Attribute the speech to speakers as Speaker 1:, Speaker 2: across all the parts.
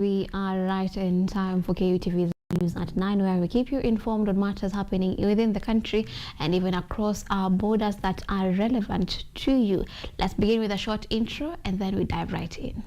Speaker 1: We are right in time for KUTV News at 9, where we keep you informed on matters happening within the country and even across our borders that are relevant to you. Let's begin with a short intro and then we dive right in.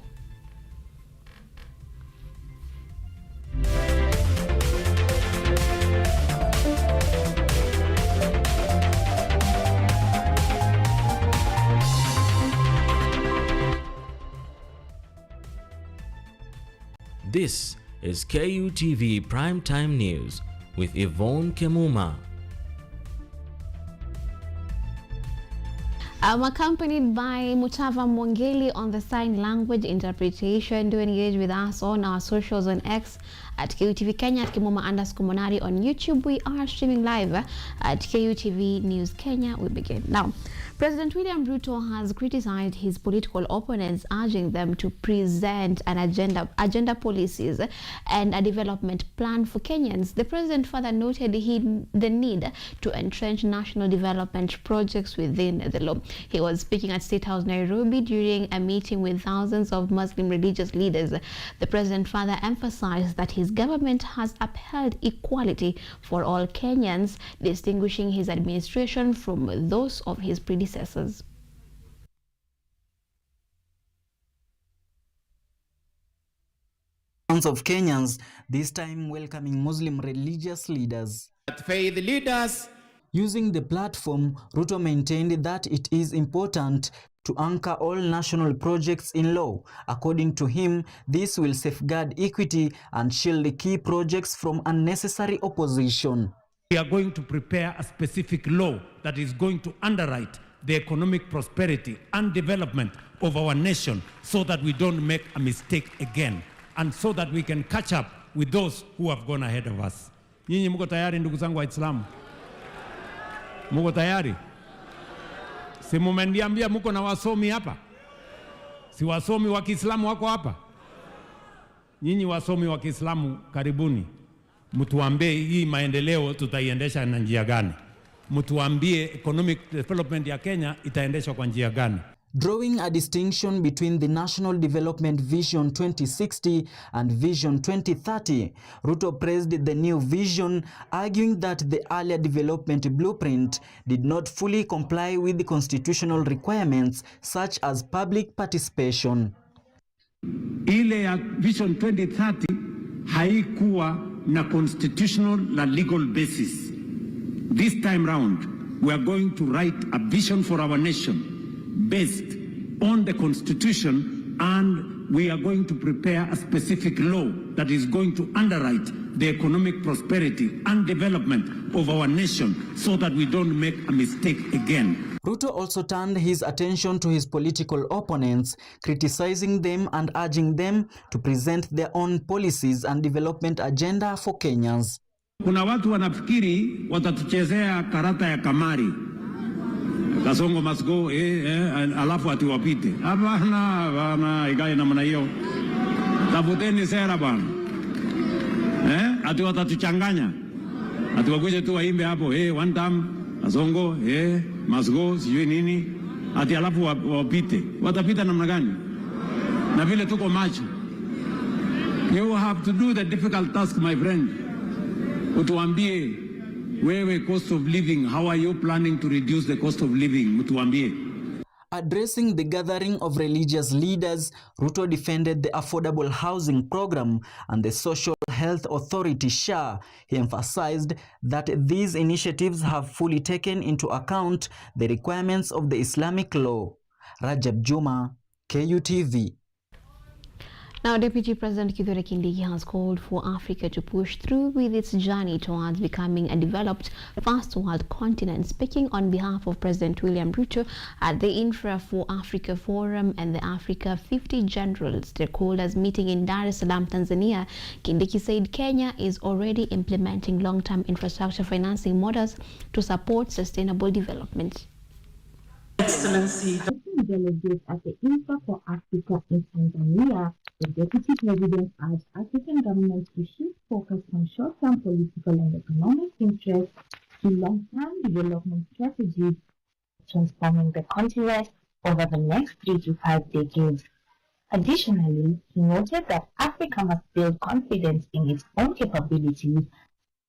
Speaker 2: This is KUTV Primetime News with Yvonne Kemuma.
Speaker 1: I'm accompanied by Mutava Mwangeli on the sign language interpretation. Do engage with us on our socials on X at KUTV Kenya, at Kemuma_Monari on YouTube. We are streaming live at KUTV News Kenya. We begin now. President William Ruto has criticized his political opponents, urging them to present an agenda policies and a development plan for Kenyans. The president further noted the need to entrench national development projects within the law. He was speaking at State House Nairobi during a meeting with thousands of Muslim religious leaders. The president further emphasized that his government has upheld equality for all Kenyans, distinguishing his administration from those of his predecessors.
Speaker 3: Of Kenyans, this time welcoming Muslim religious leaders.
Speaker 4: Faith leaders.
Speaker 3: Using the platform, Ruto maintained that it is important to anchor all national projects in law. According to him, this will safeguard equity and shield the key projects from unnecessary opposition.
Speaker 4: We are going to prepare a specific law that is going to underwrite the economic prosperity and development of our nation so that we don't make a mistake again, and so that we can catch up with those who have gone ahead of us. Nyinyi mko tayari ndugu zangu Waislamu? Mko tayari? Si mmeniambia mko na wasomi hapa? Si wasomi wa Kiislamu wako hapa? Nyinyi wasomi wa Kiislamu karibuni. Mtuambie hii maendeleo tutaiendesha na njia gani? Mtuambie economic development ya Kenya itaendeshwa kwa njia gani?
Speaker 3: Drawing a distinction between the National Development Vision 2060 and Vision 2030, Ruto praised the new vision, arguing that the earlier development blueprint did not fully comply with the constitutional requirements such as public participation.
Speaker 4: Ile ya Vision 2030 haikuwa na constitutional na legal basis. This time round, we are going to write a vision for our nation based on the constitution, and we are going to prepare a specific law that is going to underwrite the economic prosperity and development of our nation so that we don't make a mistake again.
Speaker 3: Ruto also turned his attention to his political opponents, criticizing them and urging them to present their own policies and development agenda for Kenyans.
Speaker 4: Kuna watu wanafikiri watatuchezea karata ya kamari. Kasongo must go, alafu ati wapite. Hapana, ikae namna hiyo. Tafuteni sera bwana. Ati watatuchanganya. Ati wakuje tu waimbe hapo, one time, Kasongo, must go, sijui nini. Ati alafu wapite. Watapita namna gani? Na vile tuko macho. You have to do the difficult task, my friend. Utuambie, wewe cost of living, how are you planning to reduce the cost of living? Mutuambie.
Speaker 3: Addressing the gathering of religious leaders, Ruto defended the Affordable Housing Program and the Social Health Authority (SHA). He emphasized that these initiatives have fully taken into account the requirements of the Islamic law. Rajab Juma, KUTV.
Speaker 1: Now, Deputy President Kutv has called for Africa to push through with its journey towards becoming a developed first world continent. Speaking on behalf of President William Ruto at the Infra for Africa Forum and the Africa 50 General Stakeholders meeting in Dar es Salaam, Tanzania, Kindiki said Kenya is already implementing long-term infrastructure financing models to support sustainable development.
Speaker 5: Excellency, delegates at the Infra for Africa in Tanzania, the Deputy President urged African governments to shift focus from short-term political and economic interests to long-term development strategies, transforming the continent over the next 3 to 5 decades. Additionally, he noted that Africa must build confidence in its own capabilities,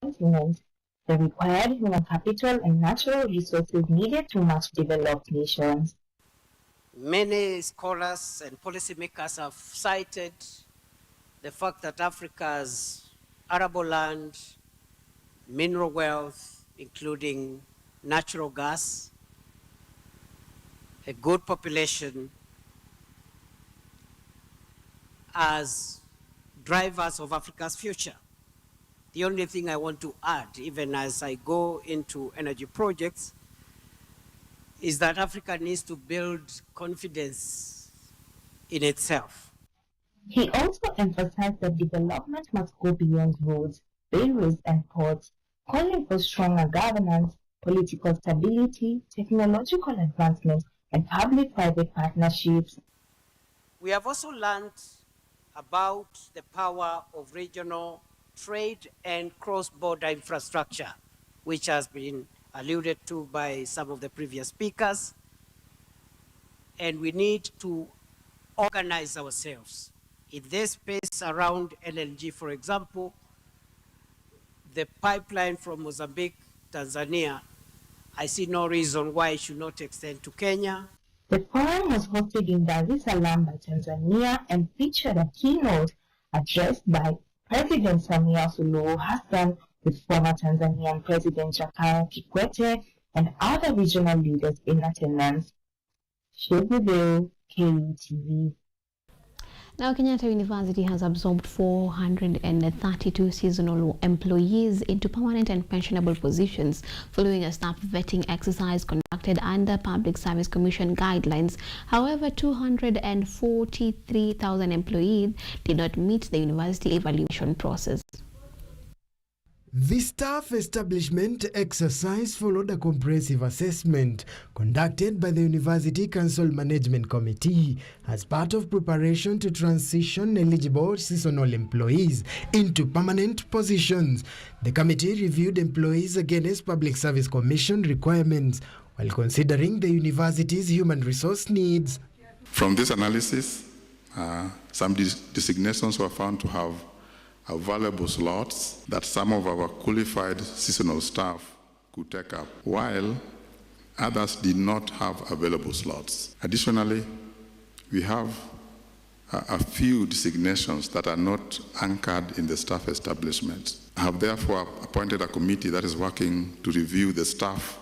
Speaker 5: continent, the required human capital and natural resources needed to match developed nations.
Speaker 6: Many scholars and policymakers have cited the fact that Africa's arable land, mineral wealth, including natural gas, a good population, as drivers of Africa's future. The only thing I want to add, even as I go into energy projects, is that Africa needs to build confidence in itself.
Speaker 5: He also emphasized that development must go beyond roads, railways, and ports, calling for stronger governance, political stability, technological advancement, and public-private partnerships.
Speaker 6: We have also learned about the power of regional trade and cross-border infrastructure, which has been alluded to by some of the previous speakers. And we need to organize ourselves. In this space around LNG, for example, the pipeline from Mozambique, Tanzania, I see no reason why it should not extend to Kenya.
Speaker 5: The forum was hosted in Dar es Salaam by Tanzania and featured a keynote addressed by President Samia Suluhu Hassan with former Tanzanian President Jakaya Kikwete and other regional leaders in attendance. Shebube, KUTV.
Speaker 1: Now, Kenyatta University has absorbed 432 seasonal employees into permanent and pensionable positions following a staff vetting exercise conducted under Public Service Commission guidelines. However, 243,000 employees did not meet the university evaluation process.
Speaker 7: The staff establishment exercise followed a comprehensive assessment conducted by the University Council Management Committee as part of preparation to transition eligible seasonal employees into permanent positions. The committee reviewed employees against Public Service Commission requirements while considering the university's human resource needs.
Speaker 8: From this analysis, some designations were found to have available slots that some of our qualified seasonal staff could take up, while others did not have available slots. Additionally, we have a few designations that are not anchored in the staff establishment. I have therefore appointed a committee that is working to review the staff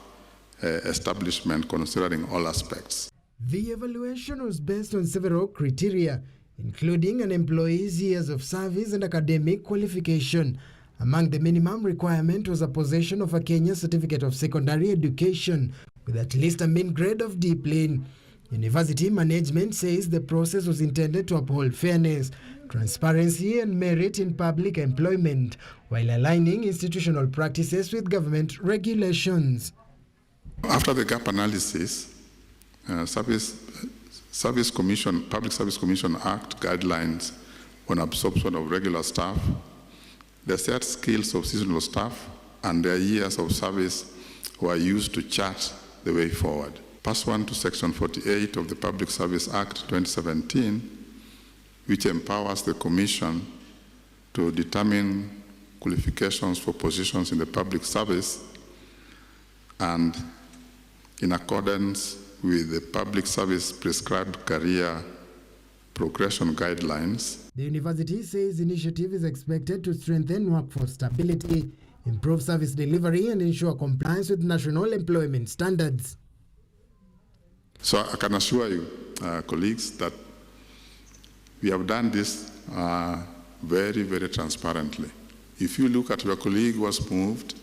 Speaker 8: establishment considering all aspects.
Speaker 7: The evaluation was based on several criteria, including an employee's years of service and academic qualification. Among the minimum requirement was a possession of a Kenya Certificate of Secondary Education with at least a mean grade of D plane. University management says the process was intended to uphold fairness, transparency and merit in public employment while aligning institutional practices with government regulations.
Speaker 8: After the gap analysis, Public Service Commission Act guidelines on absorption of regular staff, the set skills of seasonal staff, and their years of service were used to chart the way forward. Pursuant to Section 48 of the Public Service Act 2017, which empowers the Commission to determine qualifications for positions in the public service, and in accordance with the Public Service Prescribed Career Progression Guidelines.
Speaker 7: The university says initiative is expected to strengthen workforce stability, improve service delivery, and ensure compliance with national employment standards.
Speaker 8: So I can assure you, colleagues, that we have done this very, very transparently. If you look at your colleague who was moved,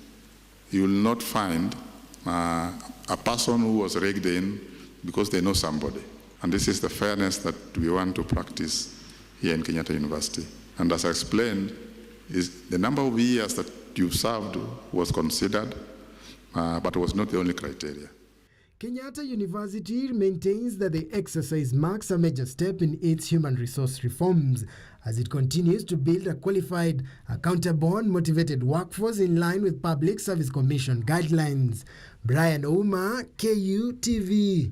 Speaker 8: you will not find a person who was rigged in because they know somebody. And this is the fairness that we want to practice here in Kenyatta University. And as I explained, is the number of years that you served was considered, but was not the only criteria.
Speaker 7: Kenyatta University maintains that the exercise marks a major step in its human resource reforms as it continues to build a qualified, accountable and motivated workforce in line with Public Service Commission guidelines. Brian Ouma, KUTV.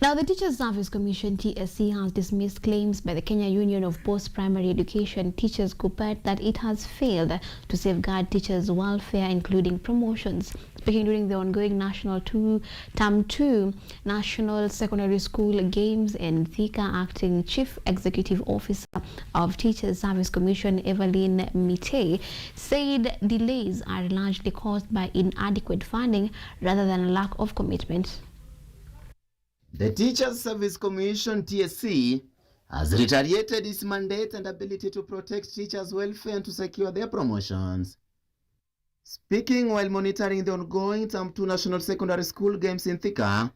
Speaker 1: Now, the Teachers Service Commission (TSC) has dismissed claims by the Kenya Union of Post-Primary Education Teachers (KUTV) that it has failed to safeguard teachers' welfare, including promotions. Speaking during the ongoing Term 2 National Secondary School Games in Thika, Acting Chief Executive Officer of Teachers Service Commission Evelyn Mitei said delays are largely caused by inadequate funding rather than lack of commitment.
Speaker 9: The Teachers Service Commission (TSC) has reiterated its mandate and ability to protect teachers' welfare and to secure their promotions. Speaking while monitoring the ongoing Term 2 National Secondary School Games in Thika,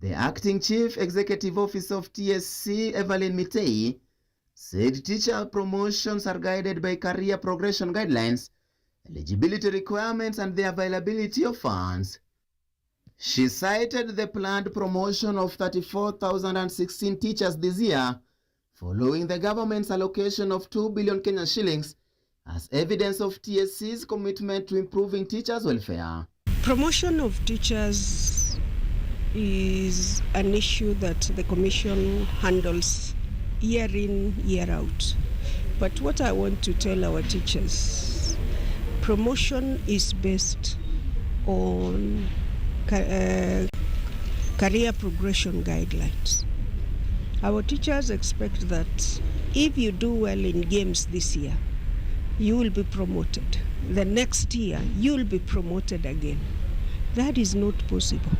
Speaker 9: the Acting Chief Executive Officer of TSC, Evelyn Mitei, said teacher promotions are guided by career progression guidelines, eligibility requirements, and the availability of funds. She cited the planned promotion of 34,016 teachers this year, following the government's allocation of 2 billion Kenyan shillings as evidence of TSC's commitment to improving teachers' welfare.
Speaker 10: Promotion of teachers is an issue that the Commission handles year in, year out. But what I want to tell our teachers, promotion is based on career progression guidelines. Our teachers expect that if you do well in games this year, you will be promoted. The next year, you will be promoted again. That is not possible.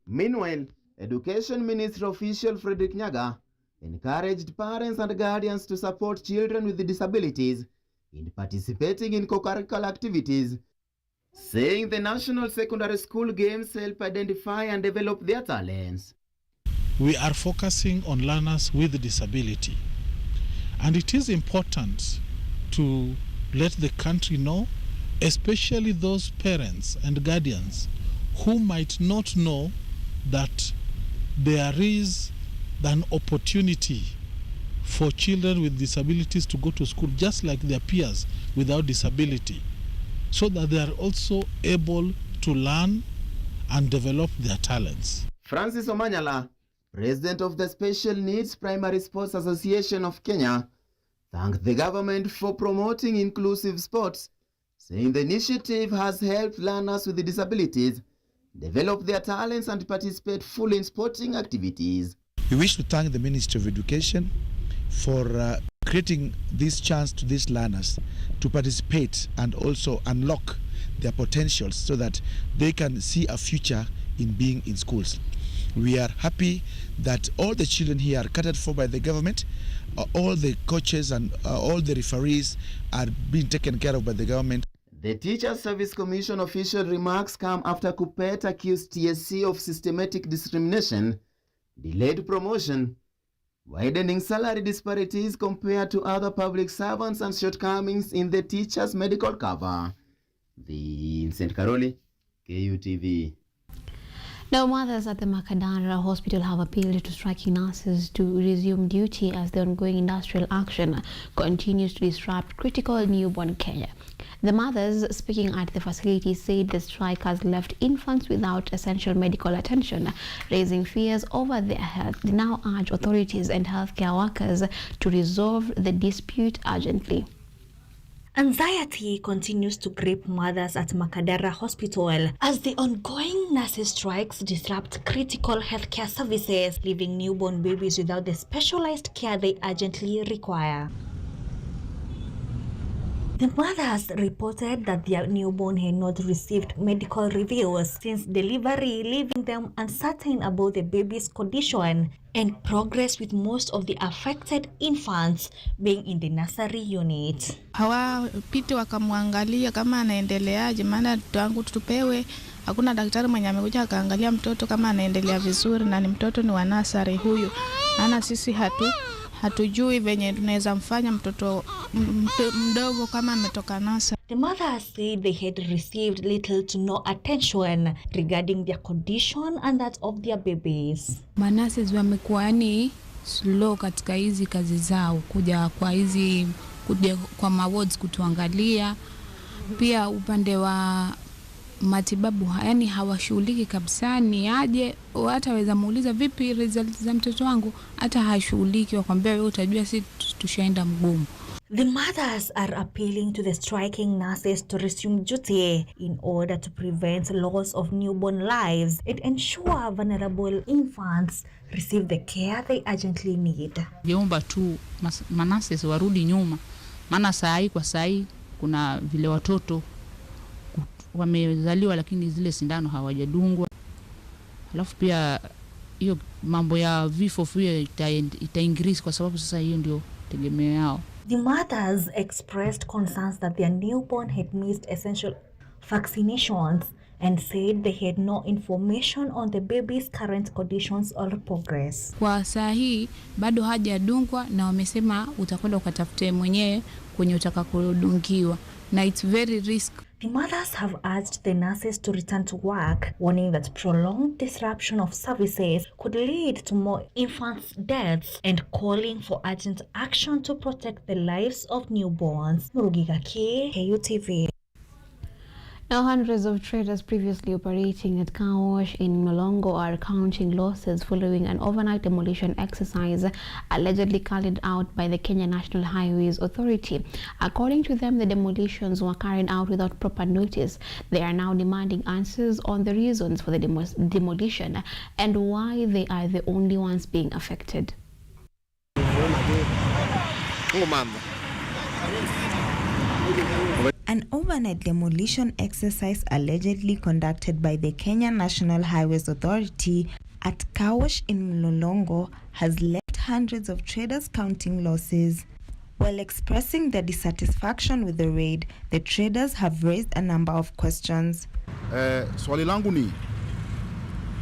Speaker 9: Meanwhile, Education Ministry official Frederick Nyaga encouraged parents and guardians to support children with disabilities in participating in co-curricular activities, saying the National Secondary School Games help identify and develop their talents.
Speaker 11: We are focusing on learners with disability, and it is important to let the country know, especially those parents and guardians who might not know that there is an opportunity for children with disabilities to go to school just like their peers without disability, so that they are also able to learn and develop their talents.
Speaker 9: Francis Omanyala, President of the Special Needs Primary Sports Association of Kenya, thanked the government for promoting inclusive sports, saying the initiative has helped learners with disabilities develop their talents and participate fully in sporting activities.
Speaker 12: We wish to thank the Ministry of Education for creating this chance to these learners to participate and also unlock their potentials so that they can see a future in being in schools. We are happy that all the children here are catered for by the government. All the coaches and all the referees are being taken care of by the government.
Speaker 9: The Teachers Service Commission official remarks come after KUPPET accused TSC of systematic discrimination, delayed promotion, widening salary disparities compared to other public servants, and shortcomings in the teachers' medical cover. Vincent Karoli, KUTV.
Speaker 1: Now, mothers at the Makadara Hospital have appealed to striking nurses to resume duty as the ongoing industrial action continues to disrupt critical newborn care. The mothers speaking at the facility said the strike has left infants without essential medical attention, raising fears over their health. They now urge authorities and healthcare workers to resolve the dispute urgently.
Speaker 13: Anxiety continues to grip mothers at Makadara Hospital as the ongoing nurses' strikes disrupt critical healthcare services, leaving newborn babies without the specialized care they urgently require. The mothers reported that their newborn had not received medical reviews since delivery, leaving them uncertain about the baby's condition and progress, with most of the affected infants being in the nursery unit.
Speaker 14: Hawapiti wakamwangalia kama anaendeleaje, maana tangu tupewe hakuna daktari mwenye amekuja akaangalia mtoto kama anaendelea vizuri, na ni mtoto ni wa nursery huyu. Ana sisi hatujui venye tunaweza mfanya mtoto mdogo kama ametoka nursery.
Speaker 13: The mothers said they had received little to no attention regarding their condition and that of their babies.
Speaker 14: Manurses wamekuwa ni slow katika hizi kazi zao, kuja kwa mawards kutuangalia. Pia upande wa
Speaker 15: matibabu yani hawashughuliki kabisa. Ni aje hata waweza muuliza vipi results za mtoto wangu, hata hashughuliki, wakwambia wewe utajua si tushaenda mgumu.
Speaker 13: The mothers are appealing to the striking nurses to resume duty in order to prevent loss of newborn lives and ensure vulnerable infants receive the care they urgently need.
Speaker 16: Niomba tu manurses warudi nyuma, maana saa hii kuna vile watoto wamezaliwa lakini zile sindano hawajadungwa. Alafu pia hiyo mambo ya vifo pia ita-increase kwa sababu sasa hiyo ndio tegemeo yao.
Speaker 13: The mothers expressed concerns that their newborn had missed essential vaccinations and said they had no information on the baby's current conditions or progress.
Speaker 15: Kwa saa hii bado hajadungwa na wamesema utakwenda ukatafute mwenyewe kwenye utakakodungiwa, na it's very risk.
Speaker 13: The mothers have urged the nurses to return to work, warning that prolonged disruption of services could lead to more infants' deaths and calling for urgent action to protect the lives of newborns. Murugika K, KUTV.
Speaker 1: Now, hundreds of traders previously operating at car wash in Mlolongo are counting losses following an overnight demolition exercise allegedly carried out by the Kenya National Highways Authority. According to them, the demolitions were carried out without proper notice. They are now demanding answers on the reasons for the demolition and why they are the only ones being affected.
Speaker 17: An overnight demolition exercise allegedly conducted by the Kenya National Highways Authority at Kawash in Mlolongo has left hundreds of traders counting losses. While expressing their dissatisfaction with the raid, the traders have raised a number of questions.
Speaker 18: Swali langu ni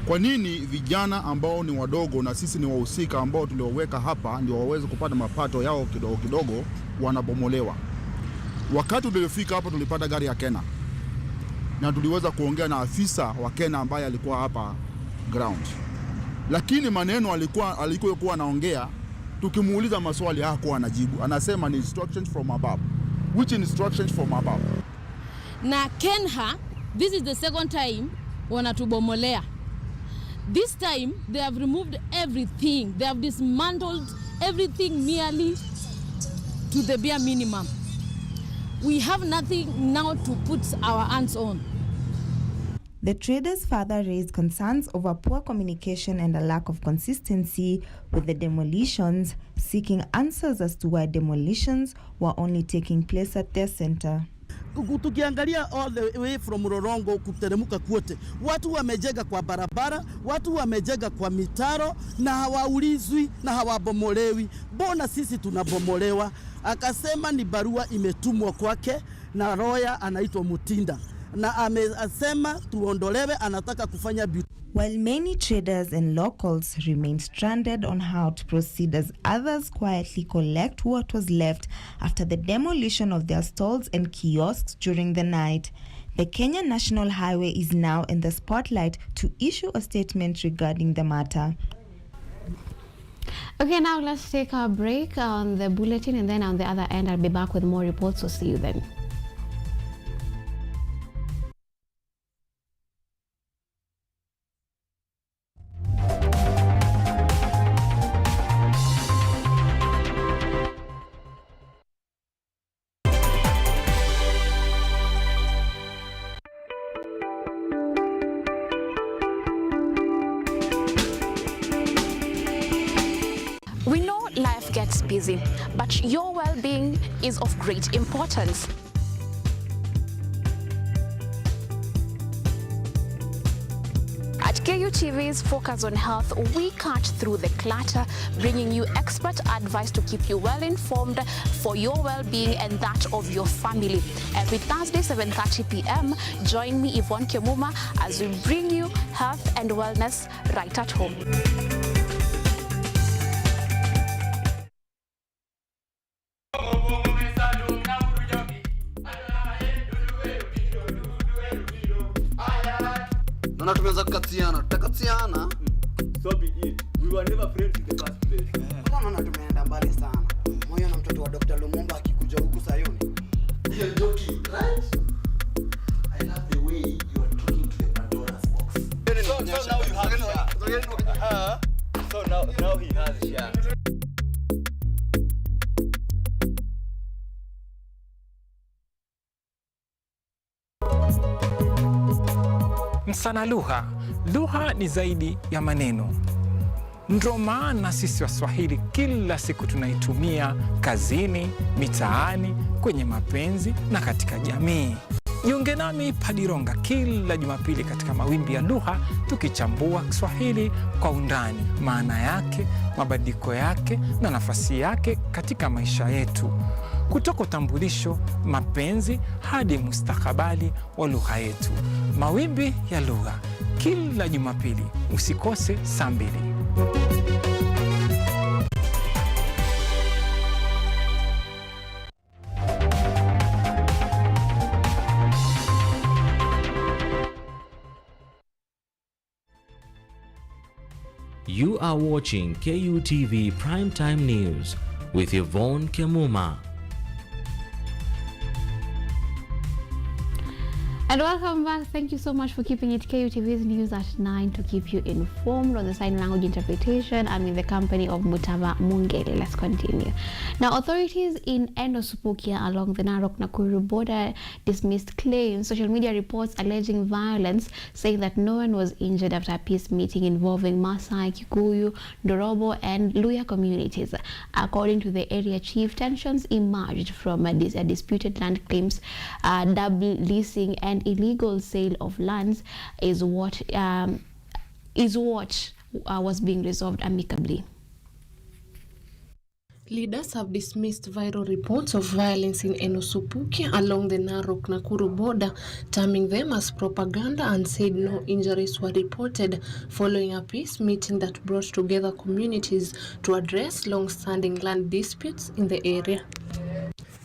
Speaker 18: kwa nini vijana ambao ni wadogo na sisi ni wahusika ambao tulioweka hapa ndio waweze kupata mapato yao kidogo kidogo wanabomolewa? Wakati tuliofika hapa tulipata gari ya Kena na tuliweza kuongea na afisa wa Kena ambaye alikuwa hapa ground, lakini maneno alikuwa anaongea, tukimuuliza maswali hakuwa anajibu. Anasema ni instructions from above. Which instructions from above?
Speaker 19: Na Kenha, this is the second time wanatubomolea. This time they have removed everything. They have dismantled everything nearly to the bare minimum. We have nothing now to put our hands on.
Speaker 17: The traders further raised concerns over poor communication and a lack of consistency with the demolitions, seeking answers as to why demolitions were only taking place at their center.
Speaker 20: Tukiangalia all the way from Mlolongo kuteremuka kwote, watu wamejega kwa barabara, watu wamejega kwa mitaro na hawaulizwi na hawabomolewi. Mbona sisi tunabomolewa? Akasema ni barua imetumwa kwake na lawyer anaitwa Mutinda, na amesema tuondolewe, anataka kufanya beauty.
Speaker 17: While many traders and locals remain stranded on how to proceed as others quietly collect what was left after the demolition of their stalls and kiosks during the night, the Kenya National Highway is now in the spotlight to issue a statement regarding the matter.
Speaker 1: Okay, now let's take a break on the bulletin, and then on the other end I'll be back with more reports, so see you then.
Speaker 21: We know life gets busy, but your well-being is of great importance. At KUTV's Focus on Health, we cut through the clutter, bringing you expert advice to keep you well informed for your well-being and that of your family. Every Thursday, 7:30 p.m., join me, Yvonne Kemuma, as we bring you health and wellness right at home.
Speaker 22: Na tumeweza kukatiana.
Speaker 23: So be it. We were never friends in the first place.
Speaker 22: Kama tumeenda mbali sana. Moyo na mtoto wa Dr. Lumumba akikuja huku Sayuni.
Speaker 23: You're joking, right? I love the way you are
Speaker 2: Msana lugha. Lugha ni zaidi ya maneno. Ndio maana sisi Waswahili kila siku tunaitumia kazini, mitaani, kwenye mapenzi na katika jamii. Jiunge nami Padironga kila Jumapili katika Mawimbi ya Lugha, tukichambua Kiswahili kwa undani, maana yake, mabadiliko yake na nafasi yake katika maisha yetu. Kutoka utambulisho, mapenzi hadi mustakabali wa lugha yetu. Mawimbi ya Lugha kila Jumapili, usikose saa 2.
Speaker 3: You are watching KUTV Primetime News with Yvonne Kemuma.
Speaker 1: And welcome back. Thank you so much for keeping it KUTV's News at 9 to keep you informed on the sign language interpretation. I'm in the company of Mutava Mungele. Let's continue. Now, authorities in Enosupukia along the Narok-Nakuru border dismissed claims, social media reports alleging violence, saying that no one was injured after a peace meeting involving Maasai, Kikuyu, Ndorobo and Luya communities. According to the area chief, tensions emerged from disputed land claims, double leasing and illegal sale of lands is what was being resolved amicably.
Speaker 4: Leaders have dismissed viral reports of violence in Enosupukia along the Narok-Nakuru border, terming them as propaganda, and said no injuries were reported following a peace meeting that brought together communities to address long-standing land disputes in the area.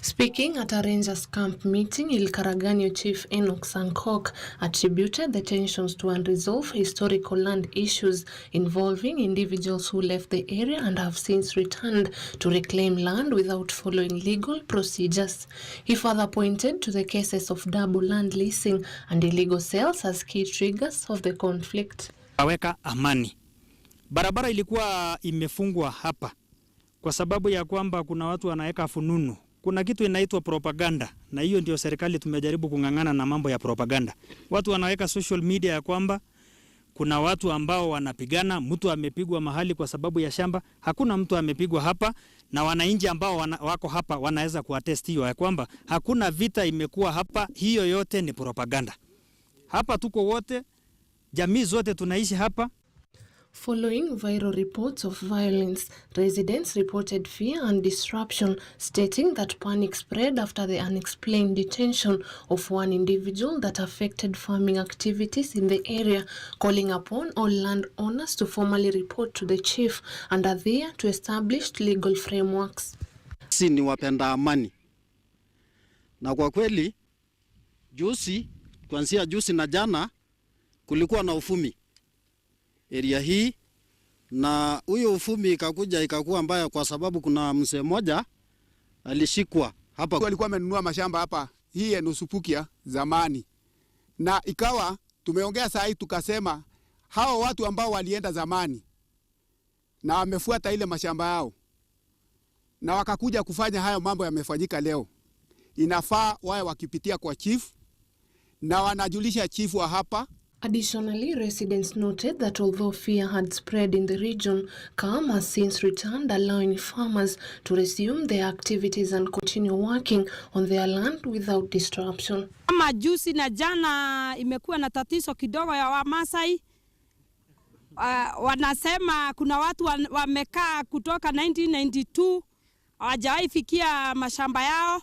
Speaker 4: Speaking at a Rangers camp meeting, Ilkaraganyo Chief Enoch Sankok attributed the tensions to unresolved historical land issues involving individuals who left the area and have since returned to reclaim land without following legal procedures. He further pointed to the cases of double land leasing and illegal sales as key triggers of the conflict.
Speaker 24: Aweka amani. Barabara ilikuwa imefungwa hapa kwa sababu ya kwamba kuna watu wanaweka fununu. Kuna kitu inaitwa propaganda, na hiyo ndio serikali tumejaribu kung'ang'ana na mambo ya propaganda. Watu wanaweka social media ya kwamba kuna watu ambao wanapigana, mtu amepigwa mahali kwa sababu ya shamba. Hakuna mtu amepigwa hapa, na wananchi ambao wako hapa wanaweza kuattest hiyo ya kwamba hakuna vita imekuwa hapa. Hiyo yote ni propaganda. Hapa tuko wote, jamii zote tunaishi hapa.
Speaker 4: Following viral reports of violence, residents reported fear and disruption, stating that panic spread after the unexplained detention of one individual that affected farming activities in the area, calling upon all landowners to formally report to the chief and adhere to established legal frameworks.
Speaker 20: Si ni wapenda amani. Na kwa kweli, kuanzia juzi na jana, kulikuwa na ufumi area hii, na huyo ufumi ikakuwa mbaya kwa sababu kuna mzee mmoja alishikwa hapa.
Speaker 25: Walikuwa wamenunua mashamba hapa hii Enosupukia zamani, na ikawa tumeongea saa hii tukasema hao watu ambao walienda zamani na wamefuata ile mashamba yao na wakakuja kufanya hayo mambo yamefanyika leo, inafaa wawe wakipitia kwa chief na wanajulisha chief wa hapa.
Speaker 4: Additionally, residents noted that although fear had spread in the region, calm has since returned, allowing farmers to resume their activities and continue working on their land without disruption.
Speaker 26: Kama juzi na jana imekuwa na tatizo kidogo ya Wamasai. Wanasema kuna watu wamekaa kutoka 1992 hawajawahi fikia mashamba yao.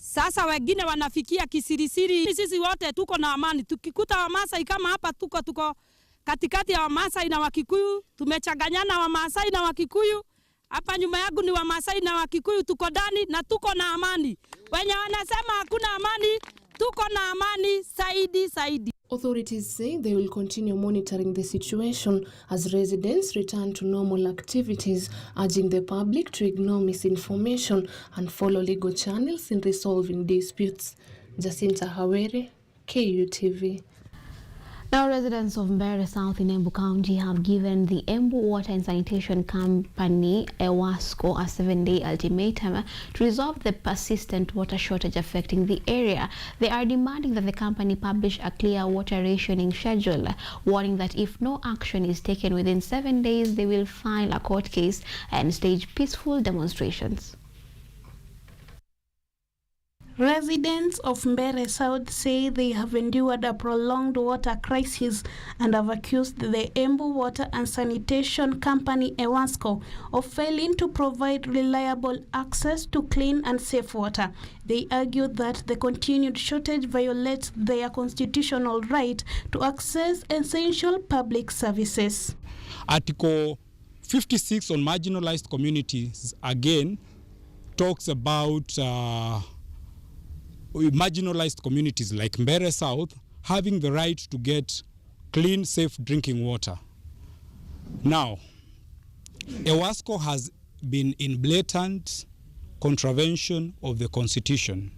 Speaker 26: Sasa wengine wanafikia kisirisiri. Sisi wote tuko na amani. Tukikuta Wamasai kama hapa tuko katikati ya Wamasai na Wakikuyu. Tumechanganyana Wamasai na Wakikuyu. Hapa nyuma yangu ni Wamasai na Wakikuyu, tuko ndani na tuko na amani. Wenye wanasema hakuna amani, tuko na amani saidi.
Speaker 4: Authorities say they will continue monitoring the situation as residents return to normal activities, urging the public to ignore misinformation and follow legal channels in resolving disputes. Jacinta Hawere, KUTV.
Speaker 1: Now, residents of Mbeere South in Embu County have given the Embu Water and Sanitation Company, EWASCO, a 7-day ultimatum to resolve the persistent water shortage affecting the area. They are demanding that the company publish a clear water rationing schedule, warning that if no action is taken within 7 days, they will file a court case and stage peaceful demonstrations.
Speaker 5: Residents of Mbeere South say they have endured a prolonged water crisis and have accused the Embu Water and Sanitation Company, EWASCO, of failing to provide reliable access to clean and safe water. They argue that the continued shortage violates their constitutional right to access essential public services.
Speaker 6: Article 56 on marginalized communities again talks about marginalized communities like Mbeere South having the right to get clean, safe drinking water. Now, EWASCO has been in blatant contravention of the Constitution,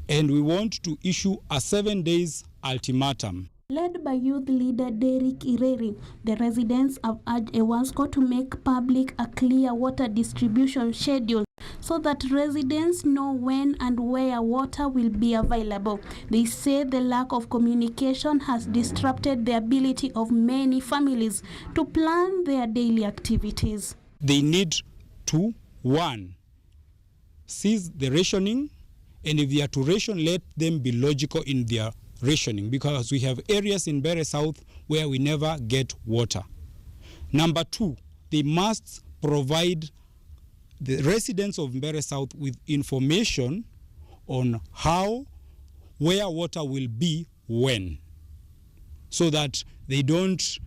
Speaker 6: and we want to issue a 7 days ultimatum.
Speaker 5: Led by youth leader Derek Ireri, the residents have urged EWASCO to make public a clear water distribution schedule so that residents know when and where water will be available. They say the lack of communication has disrupted the ability of many families to plan their daily activities.
Speaker 6: They need to, 1, cease the rationing, and if they are to ration, let them be logical in their rationing, because we have areas in Mbeere South where we never get water. Number 2, they must provide the residents of Mbeere South with information on how, where water will be when, so that they don't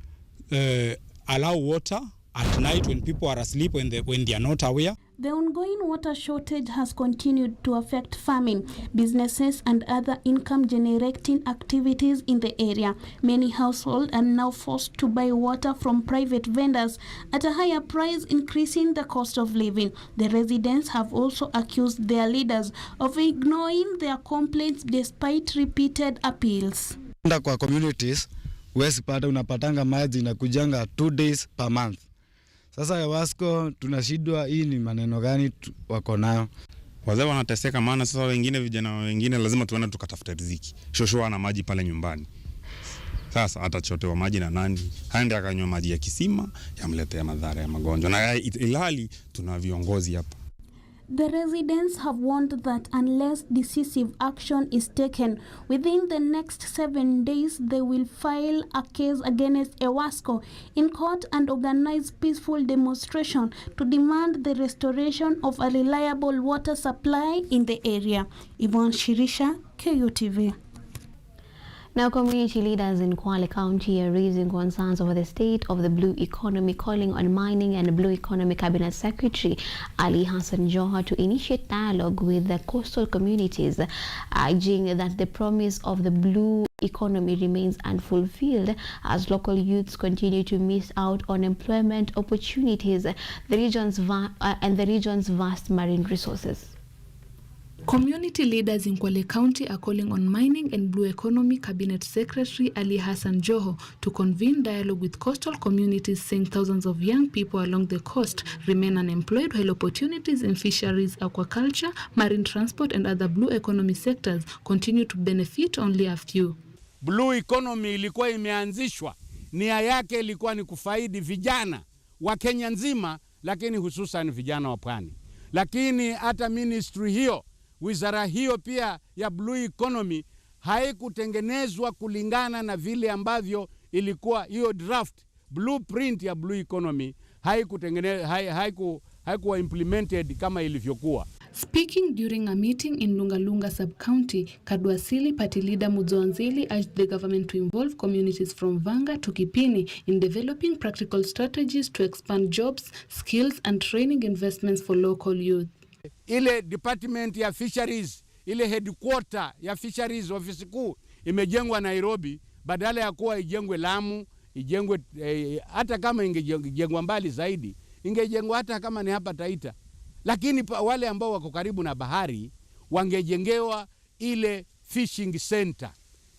Speaker 6: allow water at night when people are asleep, when they are not aware.
Speaker 5: The ongoing water shortage has continued to affect farming, businesses, and other income-generating activities in the area. Many households are now forced to buy water from private vendors at a higher price, increasing the cost of living. The residents have also accused their leaders of ignoring their complaints despite repeated appeals.
Speaker 7: Kwa communities, wesi pata unapatanga maji na kujanga 2 days per month. Sasa EWASCO tunashindwa, hii ni maneno gani wako nayo?
Speaker 8: Wazee wanateseka, maana sasa wengine, vijana wengine lazima tuende tukatafuta riziki. Shosho ana maji pale nyumbani. Sasa atachotewa maji na nani? Haende akanywa maji ya kisima, yamletea madhara ya magonjwa. Na ilhali tuna viongozi hapa.
Speaker 5: The residents have warned that unless decisive action is taken within the next 7 days, they will file a case against EWASCO in court and organize peaceful demonstration to demand the restoration of a reliable water supply in the area. Yvonne Shirisha, KUTV.
Speaker 1: Now, community leaders in Kwale County are raising concerns over the state of the blue economy, calling on Mining and Blue Economy Cabinet Secretary Ali Hassan Joha to initiate dialogue with the coastal communities, urging that the promise of the blue economy remains unfulfilled as local youths continue to miss out on employment opportunities and the region's vast marine resources.
Speaker 10: Community leaders in Kwale County are calling on Mining and Blue Economy Cabinet Secretary Ali Hassan Joho to convene dialogue with coastal communities, saying thousands of young people along the coast remain unemployed while opportunities in fisheries, aquaculture, marine transport and other blue economy sectors continue to benefit only a few.
Speaker 11: Blue economy ilikuwa imeanzishwa, nia yake ilikuwa ni kufaidi vijana wa Kenya nzima, lakini hususan vijana wa pwani. Lakini hata ministry hiyo, wizara hiyo pia ya blue economy haikutengenezwa kulingana na vile ambavyo ilikuwa hiyo draft blueprint ya blue economy haikuwa implemented kama ilivyokuwa.
Speaker 10: Speaking during a meeting in Lungalunga sub-county, Kadwasili party leader Muzoanzili urged the government to involve communities from Vanga to Kipini in developing practical strategies to expand jobs, skills and training investments for local youth.
Speaker 11: Ile department ya fisheries, ile headquarter ya fisheries ofisi kuu imejengwa Nairobi, badala ya kuwa ijengwe Lamu, ijengwe hata kama ingejengwa mbali zaidi, ingejengwa hata kama ni hapa Taita. Lakini wale ambao wako karibu na bahari wangejengewa ile fishing center,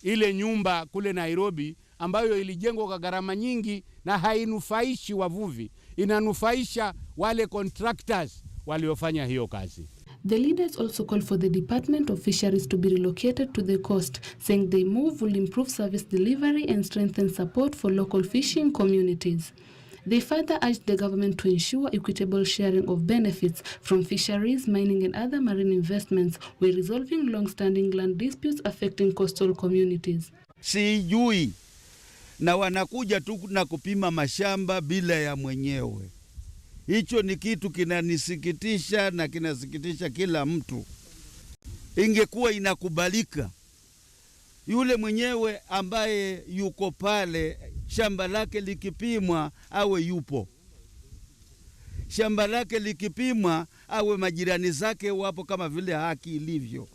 Speaker 11: ile nyumba kule Nairobi ambayo ilijengwa kwa gharama nyingi na hainufaishi wavuvi, inanufaisha wale contractors waliofanya hiyo kazi.
Speaker 10: The leaders also called for the Department of Fisheries to be relocated to the coast, saying the move will improve service delivery and strengthen support for local fishing communities. They further urged the government to ensure equitable sharing of benefits from fisheries, mining and other marine investments while resolving long-standing land disputes affecting coastal communities.
Speaker 9: Sijui na wanakuja tu na kupima mashamba bila ya mwenyewe. Hicho ni kitu kinanisikitisha na kinasikitisha kila mtu. Ingekuwa inakubalika yule mwenyewe ambaye yuko pale, shamba lake likipimwa awe yupo. Shamba lake likipimwa awe majirani zake wapo, kama vile haki ilivyo.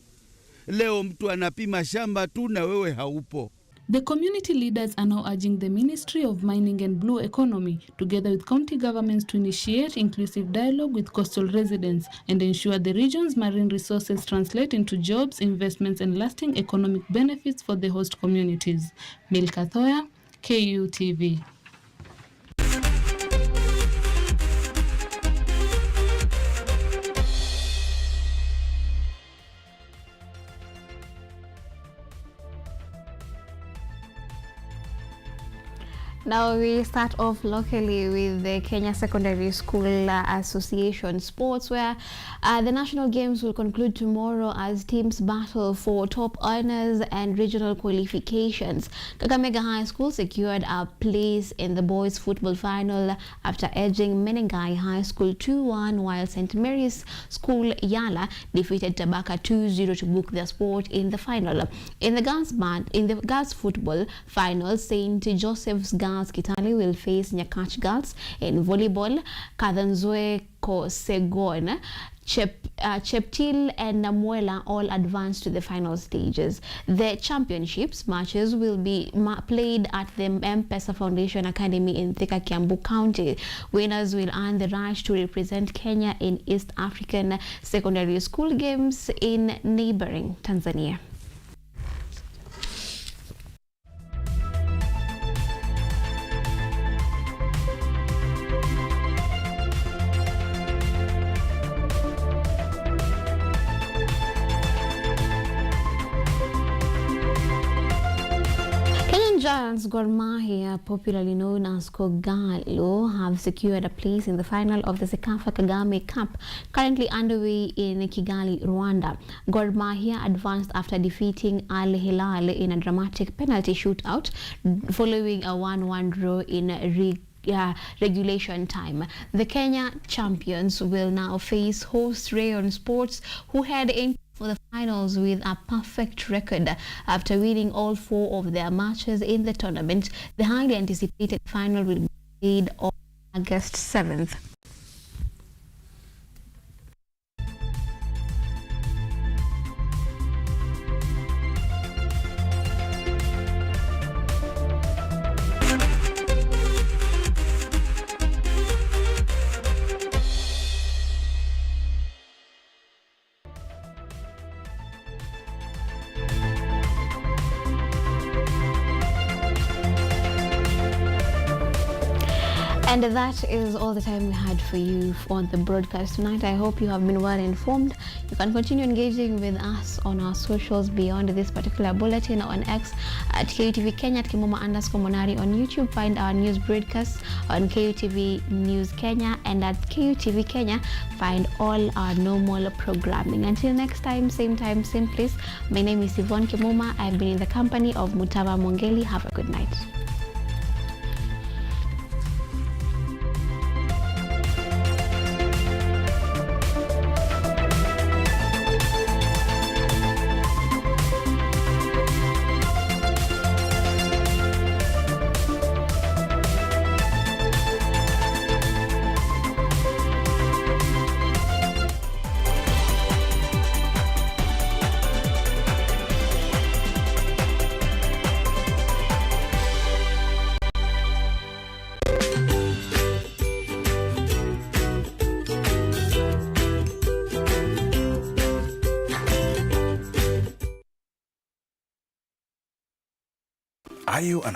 Speaker 9: Leo mtu anapima shamba tu na wewe haupo.
Speaker 10: The community leaders are now urging the Ministry of Mining and Blue Economy, together with county governments, to initiate inclusive dialogue with coastal residents and ensure the region's marine resources translate into jobs, investments, and lasting economic benefits for the host communities. Milka Thoya, KUTV.
Speaker 1: Now we start off locally with the Kenya Secondary School Association Sports, where the national games will conclude tomorrow as teams battle for top honors and regional qualifications. Kakamega High School secured a place in the boys football final after edging Menengai High School 2-1, while St. Mary's School Yala defeated Tabaka 2-0 to book their spot in the final. In the girls football final, St. Joseph's Girls Kitale will face Nyakach Girls. In volleyball, Kadhanzoe Kosegon, Cheptil and Namuela all advanced to the final stages. The championships matches will be played at the M-Pesa Foundation Academy in Thika, Kiambu County. Winners will earn the right to represent Kenya in East African Secondary School Games in neighboring Tanzania. Giants Gor Mahia, popularly known as Kogalo, have secured a place in the final of the Sekafa Kagame Cup, currently underway in Kigali, Rwanda. Gor Mahia advanced after defeating Al Hilal in a dramatic penalty shootout following a 1-1 draw in regulation time. The Kenya champions will now face host Rayon Sports, who head in for the finals with a perfect record after winning all 4 of their matches in the tournament. The highly anticipated final will be played on August 7th. And that is all the time we had for you on the broadcast tonight. I hope you have been well informed. You can continue engaging with us on our socials beyond this particular bulletin, on X at KUTV Kenya, at Kemuma_Monari on YouTube. Find our news broadcasts on KUTV News Kenya, and at KUTV Kenya, find all our normal programming. Until next time, same place. My name is Yvonne Kemuma. I've been in the company of Mutava Mongeli. Have a good night.
Speaker 12: Are you an